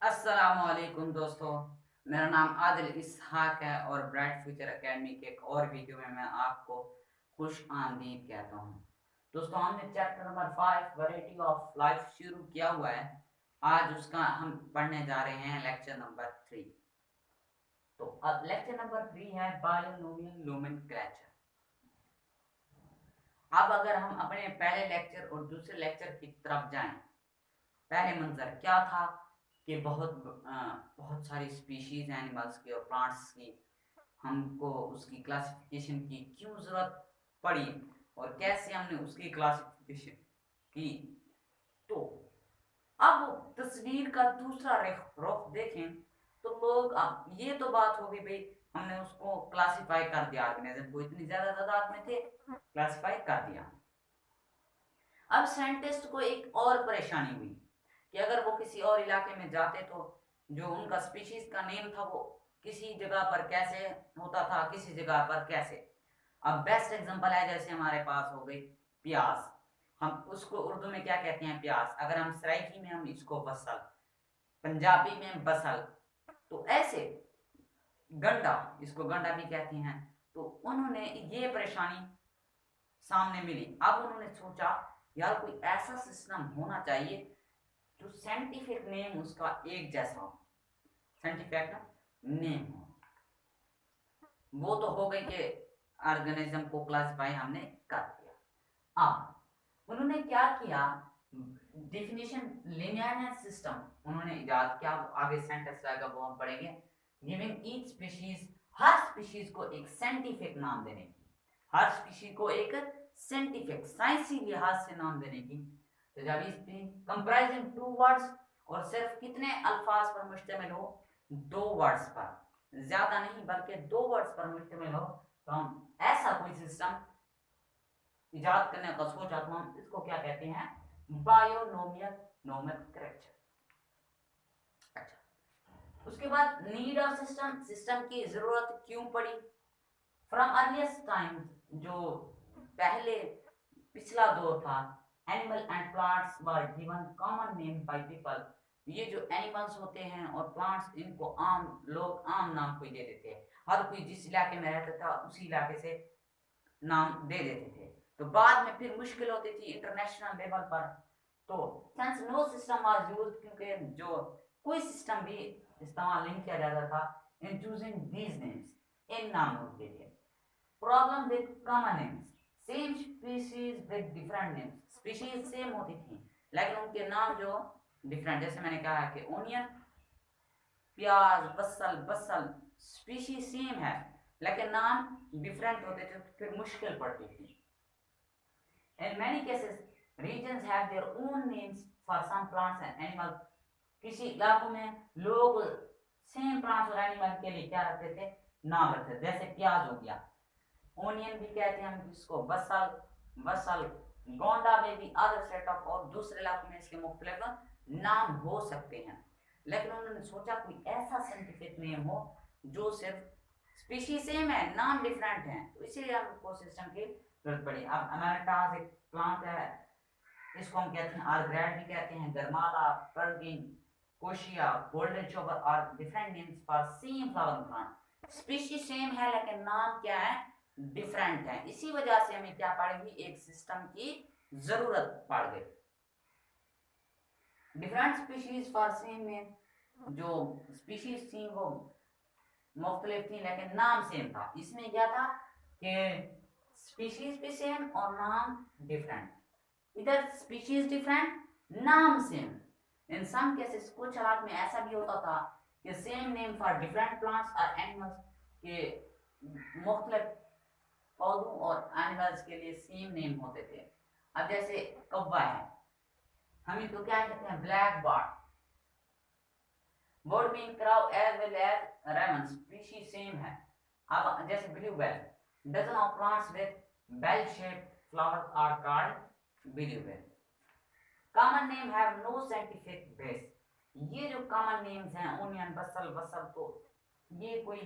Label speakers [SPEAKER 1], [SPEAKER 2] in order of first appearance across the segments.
[SPEAKER 1] अस्सलामुअलैकुम दोस्तों। मेरा नाम आदिल इसहाक है और ब्राइट फ्यूचर एकेडमी के एक और वीडियो में मैं आपको खुश आमदीद कहता हूँ। दोस्तों, हमने chapter number 5 variety of life शुरू किया हुआ है। आज उसका हम पढ़ने जा रहे हैं लेक्चर नंबर 3। तो अब लेक्चर नंबर 3 है बायोनोमियल नोमेनक्लेचर। अब अगर हम अपने पहले लेक्चर और दूसरे लेक्चर की तरफ जाएं, पहले मंजर क्या था कि बहुत सारी स्पीशीज एनिमल्स की और प्लांट्स की हमको उसकी क्लासिफिकेशन की क्यों जरूरत पड़ी और कैसे हमने उसकी क्लासिफिकेशन की। तो अब तस्वीर का दूसरा रुख देखें तो लोग, अब ये तो बात होगी भाई, हमने उसको क्लासिफाई कर दिया, ऑर्गेनिज्म को इतनी ज्यादा तादाद में थे, क्लासिफाई कर दिया। अब साइंटिस्ट को एक और परेशानी हुई कि अगर वो किसी और इलाके में जाते तो जो उनका स्पीशीज का नेम था वो किसी जगह पर कैसे होता था, किसी जगह पर कैसे। अब बेस्ट एग्जांपल है, जैसे हमारे पास हो गई प्याज। हम उसको उर्दू में क्या कहते हैं? प्याज। अगर हम सराइकी में हम इसको बसल, पंजाबी में बसल, तो ऐसे गंडा, इसको गंडा भी कहते हैं। तो उन्होंने ये परेशानी सामने मिली। अब उन्होंने सोचा यार कोई ऐसा सिस्टम होना चाहिए जो साइंटिफिक नेम उसका एक जैसा हो, साइंटिफिक नेम हो। वो तो हो गई कि ऑर्गेनिज्म को क्लासिफाई हमने कर दिया। अब उन्होंने क्या किया, डिफिनेशन लिनियर सिस्टम उन्होंने इजाद किया। आगे सेंटेंस आएगा वो हम पढ़ेंगे। गिविंग ईच स्पीशीज, हर स्पीशीज को एक साइंटिफिक नाम देने की, हर स्पीशीज को एक साइंटिफिक साइंसी लिहाज से नाम देने की। तो जब इस कंप्राइजिंग टू वर्ड्स, और सिर्फ कितने अल्फाज पर मुश्तमिल हो? दो वर्ड्स पर, ज्यादा नहीं बल्कि दो वर्ड्स पर मुश्तमिल हो, तो हम ऐसा कोई सिस्टम इजाद करने का सोचा तो हम इसको क्या कहते हैं? Binomial nomenclature. अच्छा, उसके बाद नीड ऑफ सिस्टम, सिस्टम की जरूरत क्यों पड़ी? फ्रॉम अर्लीस्ट टाइम, जो पहले पिछला दौर था, animal and plants were given common name by people. ये जो एनिमल्स होते हैं और प्लांट्स, इनको आम लोग आम नाम कोई दे देते हैं। हर कोई जिस इलाके में रहता था उसी इलाके से नाम दे देते थे। तो बाद में फिर मुश्किल होती थी इंटरनेशनल लेवल पर। तो since no system was used, क्योंकि जो कोई सिस्टम भी इस्तेमाल नहीं किया जाता था इन चूजिंग दीज नेम्स, इन नामों के लिए। Problem with common names, same species with different names, species same होती थी लेकिन उनके नाम जो डिफरेंट। जैसे मैंने कहा कि ओनियन, प्याज, बसल, बसल, स्पीशीज सेम है लेकिन नाम डिफरेंट होते थे, तो फिर मुश्किल पड़ती थी। In many cases, regions have their own names for some plants and animals. किसी इलाकों में लोग सेम प्लांट्स और एनिमल के लिए क्या रखते थे? नाम रखते थे। जैसे प्याज हो गया, ओनियन भी कहते हैं हम इसको, बसल, बसल, गोंडा में भी अदर सेट ऑफ, और दूसरे इलाकों में इसके मुख्तलिफ नाम हो सकते हैं। लेकिन उन्होंने सोचा कोई ऐसा साइंटिफिक नेम हो जो सिर्फ स्पीशीज सेम है, नाम डिफरेंट है, तो इसीलिए हमको सिस्टम की जरूरत पड़ी। अब अमेरिटास एक प्लांट है, इसको हम कहते हैं आर्ग्रेड भी कहते हैं, गरमाला, पर्गिन, कोशिया, गोल्डन शोवर और different names for same flower plant. Species same है लेकिन नाम क्या है? डिफरेंट है। इसी वजह से हमें क्या पड़ेगी? एक सिस्टम की जरूरत पड़ गई। Different species for same name, जो स्पीशीज थी वो मुख्तलिफ थी लेकिन नाम सेम था। इसमें क्या था कि स्पीशीज भी सेम और नाम डिफरेंट। इधर स्पीशीज डिफरेंट, नाम सेम। इन सम केसेस, कुछ हालात में ऐसा भी होता था कि same name for different plants और एनिमल्स, के मुख्तलिफ पौधों और एनिमल्स के लिए सेम नेम होते थे। अब जैसे कौवा है, हम इनको क्या कहते हैं? Black bird. Bird mean crow as well as raven, species same है। अब जैसे blue bell, dozen of plants with bell shaped flowers are called blue bell. Common name have no scientific base. ये जो कॉमन नेम्स हैं, onion, basil, basil, तो ये कोई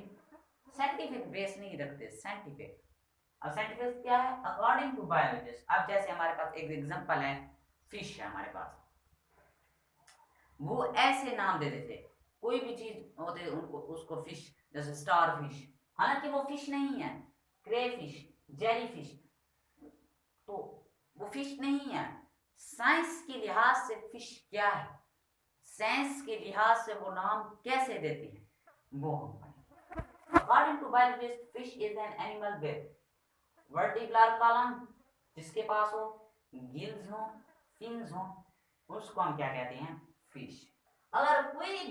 [SPEAKER 1] scientific base नहीं रखते। साइंटिफिक, अब साइंटिफिक क्या है? According to biologist. अब जैसे हमारे पास एक एग्जांपल है, फिश है हमारे पास। वो ऐसे नाम दे देते, कोई भी चीज होते उनको उसको फिश, जैसे स्टार फिश, हालांकि वो फिश नहीं है, क्रे फिश, जेली फिश, तो वो फिश नहीं है। साइंस के लिहाज से फिश क्या है, साइंस के लिहाज से वो नाम कैसे देते हैं, वो हम पढ़ेंगे। According to biologist fish is an animal with vertebral column, जिसके पास हो गिल्स हो, फिन्स हो, उसको हम क्या कहते हैं, फिश। अगर कोई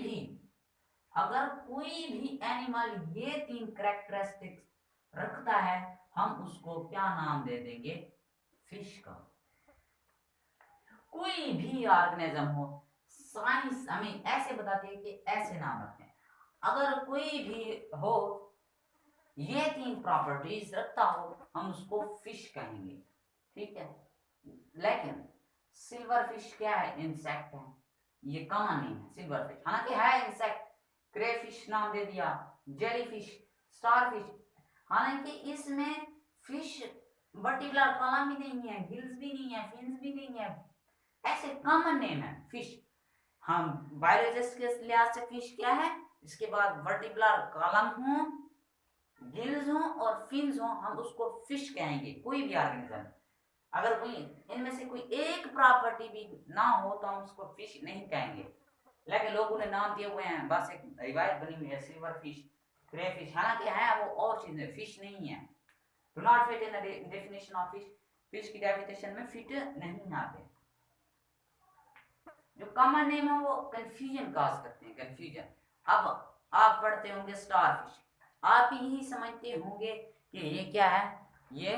[SPEAKER 1] भी एनिमल ये 3 कैरेक्टरिस्टिक्स रखता है, हम उसको क्या नाम दे देंगे, फिश का। कोई भी ऑर्गेनिज्म हो, साइंस हमें ऐसे बताती है कि ऐसे नाम रखते हैं। अगर कोई भी हो ये 3 प्रॉपर्टीज रखता हो, हम उसको फिश कहेंगे, ठीक है। लेकिन सिल्वर फिश क्या है, इंसेक्ट है, ये कॉमन नहीं है सिल्वर फिश, हालांकि है इंसेक्ट, क्रेफिश नाम दे दिया, जेलीफिश, स्टारफिश, हालांकि इसमें फिश वर्टिब्रल कॉलम भी नहीं है, गिल्स भी नहीं है, फिन्स भी नहीं है, ऐसे कॉमन नेम है फिश। हम बायोलॉजिस्ट के लिहाज से फिश क्या है, इसके बाद वर्टिब्रल कॉलम हो, गिल्स हो और फिन्स हो, हम उसको फिश कहेंगे। कोई भी ऑर्गेनिज्म अगर कोई इनमें से कोई एक प्रॉपर्टी भी ना हो तो हम उसको फिश नहीं कहेंगे। लेकिन लोगों ने नाम दिए हुए हैं, बस एक रिवायत बनी हुई है, सिल्वर फिश, ग्रे फिश, हालांकि है वो और चीजें, फिश नहीं है। Do not fit in the definition of fish, fish की डेफिनेशन में फिट नहीं आते। जो कॉमन नेम है वो कंफ्यूजन काज करते हैं, कंफ्यूजन। अब आप पढ़ते होंगे स्टार फिश, आप यही समझते होंगे कि ये क्या है, ये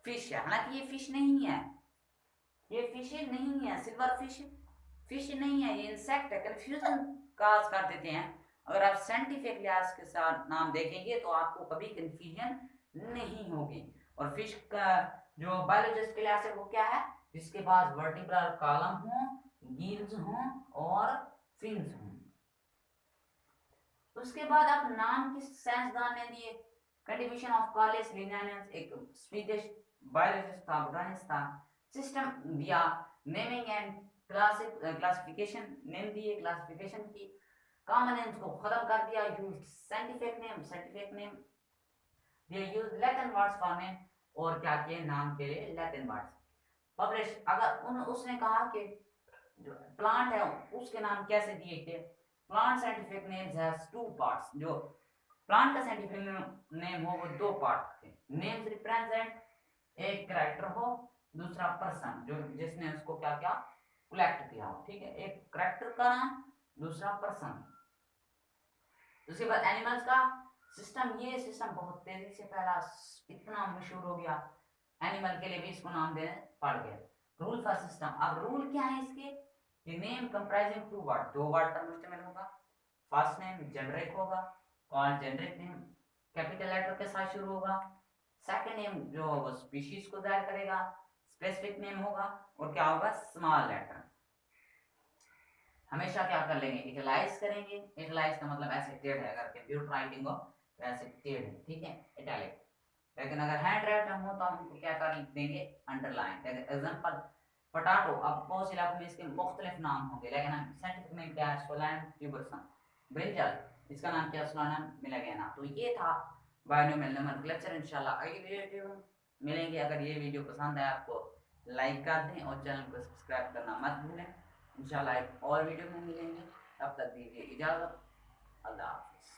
[SPEAKER 1] फिश है, हालांकि ये फिश नहीं है, ये फिश नहीं है, सिल्वर फिश फिश नहीं है, ये इंसेक्ट है। कंफ्यूजन काज कर देते हैं। अगर आप साइंटिफिक लिहाज के साथ नाम देखेंगे तो आपको कभी कंफ्यूजन नहीं होगी। और फिश का जो बायोलॉजिस्ट के लिहाज से वो क्या है, जिसके पास वर्टिब्रल कॉलम हो, गिल्स हो और फिन्स हो। उसके बाद आप नाम किस साइंसदान ने दिए, कंट्रीब्यूशन ऑफ कार्लेस लिनियस, एक स्वीडिश बायोलॉजिस्ट था, बोटानिस्ट था। सिस्टम दिया, नेमिंग एंड क्लासिफिकेशन, नेम दिए, क्लासिफिकेशन की। कॉमन नेम्स को खत्म कर दिया, यूज साइंटिफिक नेम दिए, use Latin words for name, और क्या किए, नाम के लिए लैटिन वर्ड्स। पब्लिश, अगर उसने कहा कि जो प्लांट है उसके नाम कैसे दिए थे, plant scientific names has 2 parts, जो प्लांट का साइंटिफिक नेम हो वो 2 पार्ट थे। नेम्स रिप्रेजेंट एक कैरेक्टर हो, दूसरा पर्सन जो जिसने उसको क्या क्या कलेक्ट किया हो, ठीक है, एक कैरेक्टर का नाम, दूसरा पर्सन। उसके बाद एनिमल्स का सिस्टम, ये सिस्टम बहुत तेजी से फैला, इतना मशहूर हो गया, एनिमल के लिए भी इसको नाम देने पड़ गए। रूल फॉर सिस्टम, अब रूल क्या है इसके, कि नेम कंप्राइजिंग 2 वर्ड, 2 वर्ड का मुश्तमिल होगा। फर्स्ट नेम जेनरिक होगा, कौन जेनरिक नेम कैपिटल लेटर के साथ शुरू होगा। सेकंड नेम जो वो स्पीशीज को जाहिर करेगा, स्पेसिफिक नेम होगा, और क्या होगा, स्मॉल लेटर। हमेशा क्या कर लेंगे, इटलाइज करेंगे। इटलाइज का मतलब ऐसे टेढ़ है, अगर कंप्यूटर राइटिंग हो तो ऐसे टेढ़ है, ठीक है, इटैलिक। लेकिन अगर हैंड राइटिंग हो तो हम क्या कर देंगे, अंडरलाइन। एग्जांपल पोटैटो, अब बहुत से इलाकों में इसके मुख्तलिफ नाम होंगे, लेकिन हम साइंटिफिक नेम क्या है, सोलैन ट्यूबरसन। ब्रिंजल, इसका नाम क्या, सोलानम मिलागेना। तो ये था बायोनोमियल नोमेनक्लेचर। इंशाल्लाह अगली वीडियो में मिलेंगे। अगर ये वीडियो पसंद आए आपको लाइक कर दें और चैनल को सब्सक्राइब करना मत भूलें। इंशाल्लाह एक और वीडियो में मिलेंगे, तब तक दीजिए इजाज़त, अल्लाह हाफिज़।